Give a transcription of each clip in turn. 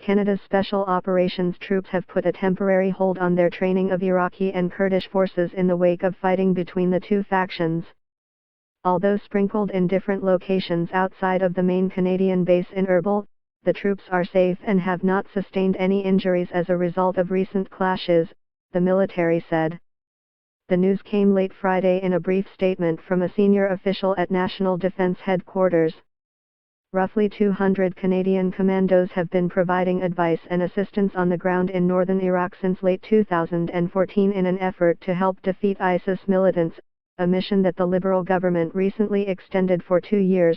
Canada's Special Operations Troops have put a temporary hold on their training of Iraqi and Kurdish forces in the wake of fighting between the two factions. Although sprinkled in different locations outside of the main Canadian base in Erbil, the troops are safe and have not sustained any injuries as a result of recent clashes, the military said. The news came late Friday in a brief statement from a senior official at National Defence Headquarters. Roughly 200 Canadian commandos have been providing advice and assistance on the ground in northern Iraq since late 2014 in an effort to help defeat ISIS militants, a mission that the Liberal government recently extended for 2 years.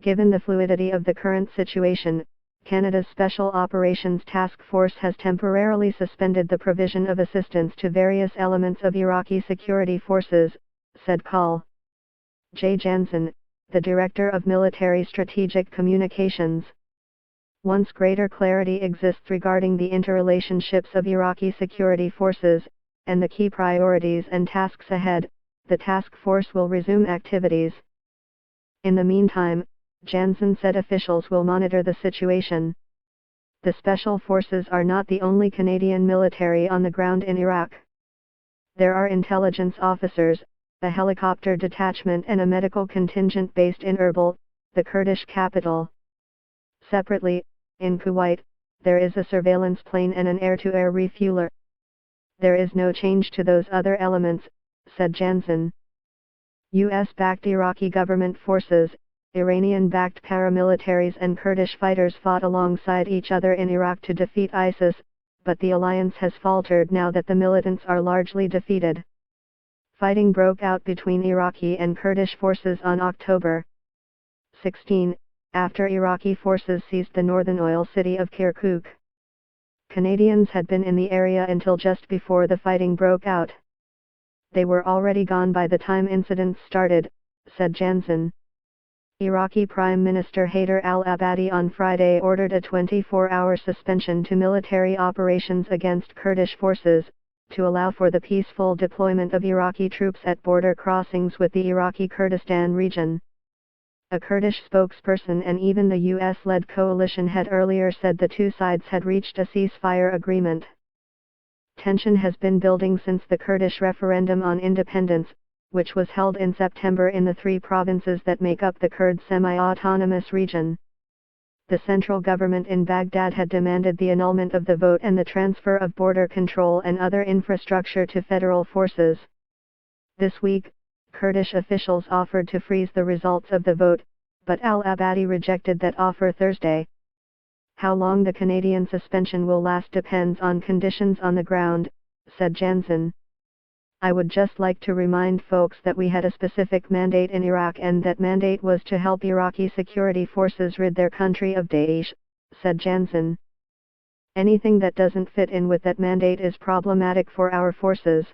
Given the fluidity of the current situation, Canada's Special Operations Task Force has temporarily suspended the provision of assistance to various elements of Iraqi security forces, said Col. J. Jansen, the Director of Military Strategic Communications. Once greater clarity exists regarding the interrelationships of Iraqi security forces, and the key priorities and tasks ahead, the task force will resume activities. In the meantime, Jansen said officials will monitor the situation. The Special Forces are not the only Canadian military on the ground in Iraq. There are intelligence officers, a helicopter detachment and a medical contingent based in Erbil, the Kurdish capital. Separately, in Kuwait, there is a surveillance plane and an air-to-air refueler. There is no change to those other elements, said Jansen. US-backed Iraqi government forces, Iranian-backed paramilitaries and Kurdish fighters fought alongside each other in Iraq to defeat ISIS, but the alliance has faltered now that the militants are largely defeated. Fighting broke out between Iraqi and Kurdish forces on October 16, after Iraqi forces seized the northern oil city of Kirkuk. Canadians had been in the area until just before the fighting broke out. They were already gone by the time incidents started, said Jansen. Iraqi Prime Minister Haider al-Abadi on Friday ordered a 24-hour suspension to military operations against Kurdish forces, to allow for the peaceful deployment of Iraqi troops at border crossings with the Iraqi Kurdistan region. A Kurdish spokesperson and even the US-led coalition had earlier said the two sides had reached a ceasefire agreement. Tension has been building since the Kurdish referendum on independence, which was held in September in the 3 provinces that make up the Kurd semi-autonomous region. The central government in Baghdad had demanded the annulment of the vote and the transfer of border control and other infrastructure to federal forces. This week, Kurdish officials offered to freeze the results of the vote, but al-Abadi rejected that offer Thursday. How long the Canadian suspension will last depends on conditions on the ground, said Jansen. I would just like to remind folks that we had a specific mandate in Iraq and that mandate was to help Iraqi security forces rid their country of Daesh, said Jansen. Anything that doesn't fit in with that mandate is problematic for our forces.